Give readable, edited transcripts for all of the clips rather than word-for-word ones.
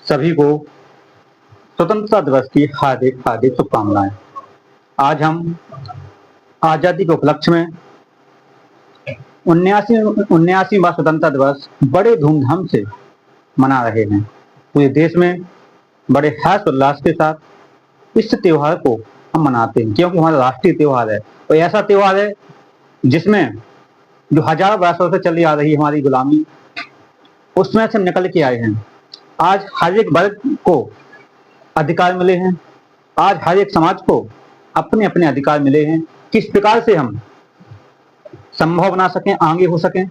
सभी को स्वतंत्रता दिवस की हार्दिक हार्दिक शुभकामनाएं। आज हम आजादी के उपलक्ष्य में 79वां स्वतंत्रता दिवस बड़े धूमधाम से मना रहे हैं। पूरे देश में बड़े हर्ष उल्लास के साथ इस त्योहार को हम मनाते हैं, क्योंकि हमारा राष्ट्रीय त्योहार है और ऐसा त्योहार है जिसमें जो हजारों वर्षों से चली आ रही है हमारी गुलामी, उसमें से हम निकल के आए हैं। आज हर एक वर्ग को अधिकार मिले हैं। आज हर एक समाज को अपने अपने अधिकार मिले हैं। किस प्रकार से हम संभव बना सकें, आगे हो सकें।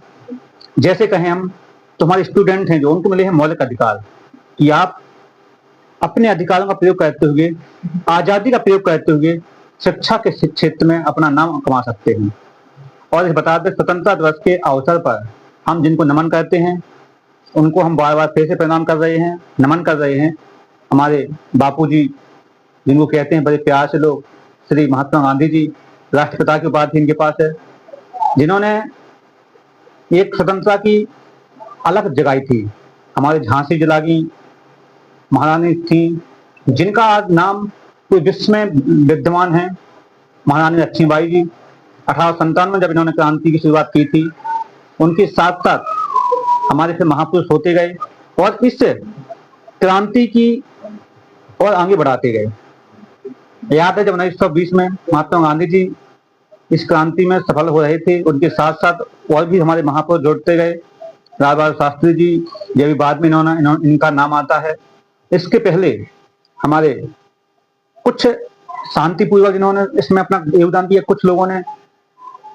जैसे कहें हम, तुम्हारे स्टूडेंट हैं जो, उनको मिले हैं मौलिक अधिकार कि आप अपने अधिकारों का प्रयोग करते हुए, आजादी का प्रयोग करते हुए शिक्षा के क्षेत्र में अपना नाम कमा सकते हैं। और इस बता दें, स्वतंत्रता दिवस के अवसर पर हम जिनको नमन करते हैं उनको हम बार बार फिर से प्रणाम कर रहे हैं, नमन कर रहे हैं। हमारे बापूजी, जिनको कहते हैं बड़े प्यार से लोग, श्री महात्मा गांधी जी, राष्ट्रपिता की उपाधि इनके पास है, जिन्होंने एक स्वतंत्रता की अलग जगाई थी। हमारे झांसी जिला की महारानी थी, जिनका आज नाम पूरे विश्व में विद्यमान है, महारानी लक्ष्मीबाई जी। 1857 में जब इन्होंने क्रांति की शुरुआत की थी, उनके साथ साथ हमारे से महापुरुष होते गए और इस क्रांति की और आगे बढ़ाते गए। याद है जब 1920 में महात्मा गांधी जी इस क्रांति में सफल हो रहे थे, उनके साथ साथ और भी हमारे महापुरुष जुड़ते गए। लाल बहादुर शास्त्री जी, ये भी बाद में इनका नाम आता है। इसके पहले हमारे कुछ शांतिपूर्वक जिन्होंने इसमें अपना योगदान दिया, कुछ लोगों ने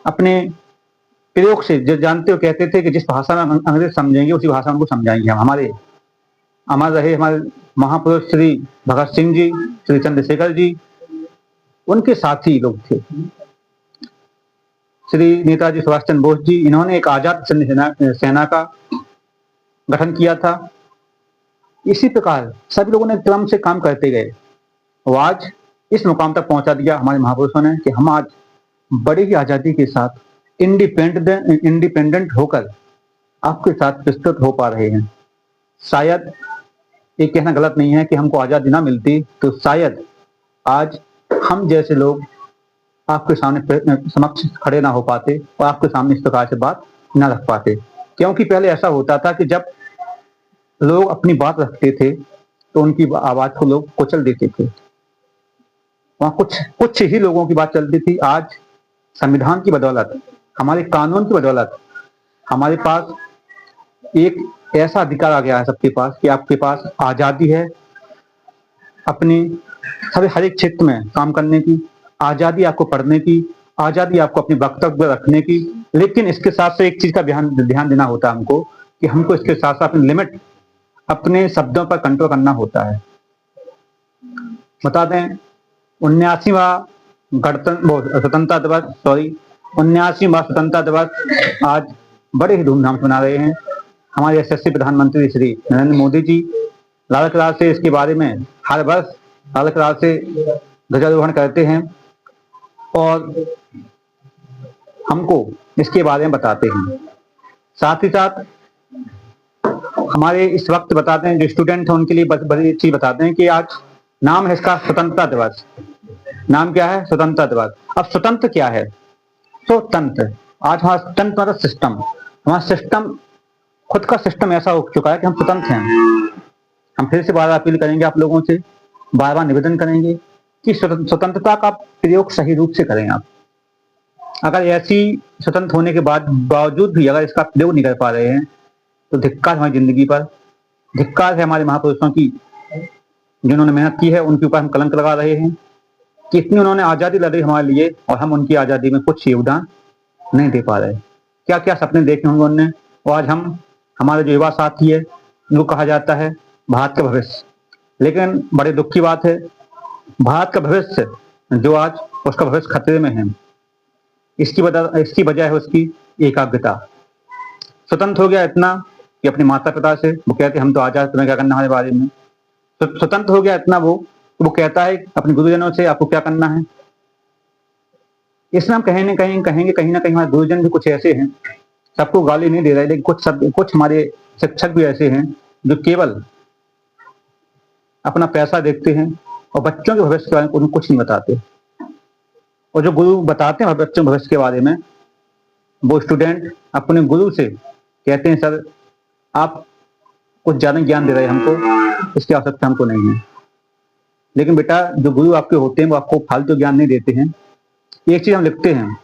अपने प्रयोग से, जो जानते हो, कहते थे कि जिस भाषा में अंग्रेज समझेंगे उसी भाषा में उनको समझाएंगे हम। हमारे अमर रहे हमारे महापुरुष श्री भगत सिंह जी, श्री चंद्रशेखर जी, उनके साथी लोग थे। श्री नेताजी सुभाष चंद्र बोस जी, इन्होंने एक आजाद सेना का गठन किया था। इसी प्रकार सभी लोगों ने क्रम से काम करते गए और आज इस मुकाम तक पहुंचा दिया हमारे महापुरुषों ने कि हम आज बड़ी ही आजादी के साथ इंडिपेंडेंट होकर आपके साथ प्रस्तुत हो पा रहे हैं। शायद ये कहना गलत नहीं है कि हमको आजादी ना मिलती तो शायद आज हम जैसे लोग आपके सामने समक्ष खड़े ना हो पाते और आपके सामने इस प्रकार से बात ना रख पाते। क्योंकि पहले ऐसा होता था कि जब लोग अपनी बात रखते थे तो उनकी आवाज को लोग कुचल देते थे। वहां कुछ ही लोगों की बात चलती थी। आज संविधान की बदौलत, हमारे कानून की बदौलत हमारे पास एक ऐसा अधिकार आ गया है सबके पास कि आपके पास आजादी है अपनी हर एक क्षेत्र में काम करने की, आजादी आपको पढ़ने की, आजादी आपको अपनी वक्तव्य रखने की। लेकिन इसके साथ से एक चीज का ध्यान देना होता है हमको कि हमको इसके साथ साथ अपनी लिमिट, अपने शब्दों पर कंट्रोल करना होता है। बता दें, 79वां स्वतंत्रता दिवस आज बड़े ही धूमधाम से मना रहे हैं। हमारे यशस्वी प्रधानमंत्री श्री नरेंद्र मोदी जी लाल किला से इसके बारे में हर वर्ष लाल किला से ध्वजारोहण करते हैं और हमको इसके बारे में बताते हैं। साथ ही साथ हमारे इस वक्त बताते हैं, जो स्टूडेंट हैं उनके लिए बड़ी चीज बताते हैं कि आज नाम है इसका स्वतंत्रता दिवस। नाम क्या है? स्वतंत्रता दिवस। अब स्वतंत्र क्या है? स्वतंत्र, आज हमारा तंत्र मतलब सिस्टम, हमारा सिस्टम खुद का सिस्टम ऐसा हो चुका है कि हम स्वतंत्र हैं। हम फिर से बार बार अपील करेंगे आप लोगों से, बार बार निवेदन करेंगे कि स्वतंत्रता का प्रयोग सही रूप से करें। आप अगर ऐसी स्वतंत्र होने के बावजूद भी अगर इसका प्रयोग नहीं कर पा रहे हैं तो धिक्कार हमारी जिंदगी पर, धिक्कार है हमारे महापुरुषों की जिन्होंने मेहनत की है, उनके ऊपर हम कलंक लगा रहे हैं कि इतनी उन्होंने आजादी लड़ी हमारे लिए और हम उनकी आजादी में कुछ योगदान नहीं दे पा रहे। क्या क्या सपने देखे होंगे उनने, और आज हम, हमारे जो युवा साथी है, उनको कहा जाता है भारत का भविष्य। लेकिन बड़े दुख की बात है, भारत का भविष्य जो आज उसका भविष्य खतरे में है, इसकी वजह है उसकी एकाग्रता। स्वतंत्र हो गया इतना कि अपने माता पिता से वो कहते हम तो आजाद, तुम्हें क्या करना हमारे बारे में। स्वतंत्र हो गया इतना वो कहता है अपने गुरुजनों से आपको क्या करना है। इसमें हम कहीं ना कहीं हमारे गुरुजन भी कुछ ऐसे हैं, सबको गाली नहीं दे रहे, लेकिन कुछ हमारे शिक्षक भी ऐसे हैं जो केवल अपना पैसा देखते हैं और बच्चों के भविष्य के बारे में उन्हें कुछ नहीं बताते। और जो गुरु बताते हैं बच्चों के भविष्य के बारे में, वो स्टूडेंट अपने गुरु से कहते हैं सर आप कुछ ज़्यादा ज्ञान दे रहे हैं हमको, इसकी आवश्यकता हमको नहीं है। लेकिन बेटा जो गुरु आपके होते हैं वो आपको फालतू ज्ञान नहीं देते हैं। एक चीज़ हम लिखते हैं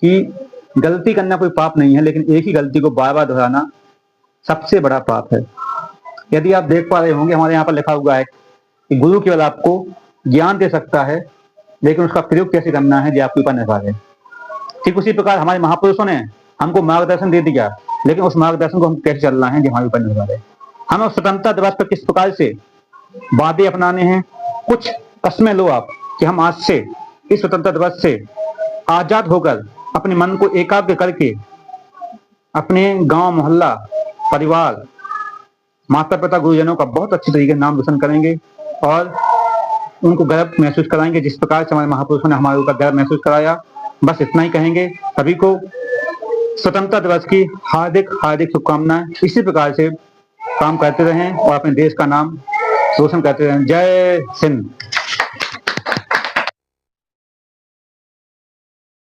कि गलती करना कोई पाप नहीं है, लेकिन एक ही गलती को बार बार दोहराना सबसे बड़ा पाप है। यदि आप देख पा रहे होंगे हमारे यहाँ पर लिखा हुआ है कि गुरु केवल आपको ज्ञान दे सकता है, लेकिन उसका प्रयोग कैसे करना है ये आपके ऊपर निर्भर है। ठीक उसी प्रकार हमारे महापुरुषों ने हमको मार्गदर्शन दे दिया, लेकिन उस मार्गदर्शन को हम कैसे चलना है ये हमारे ऊपर निर्भर है। हमें स्वतंत्रता दिवस पर किस प्रकार से वादे अपनाने हैं, कुछ कस्में लो आप कि हम आज से इस स्वतंत्रता दिवस से आजाद होकर अपने मन को एकाग्र करके अपने गांव, मोहल्ला, परिवार, माता पिता, गुरुजनों का बहुत अच्छी तरीके से नाम रोशन करेंगे और उनको गर्व महसूस कराएंगे, जिस प्रकार से हमारे महापुरुषों ने हमारे ऊपर गर्व महसूस कराया। बस इतना ही कहेंगे। सभी को स्वतंत्रता दिवस की हार्दिक हार्दिक शुभकामनाएं। इसी प्रकार से काम करते रहें और अपने देश का नाम रोशन करते रहें। जय हिंद।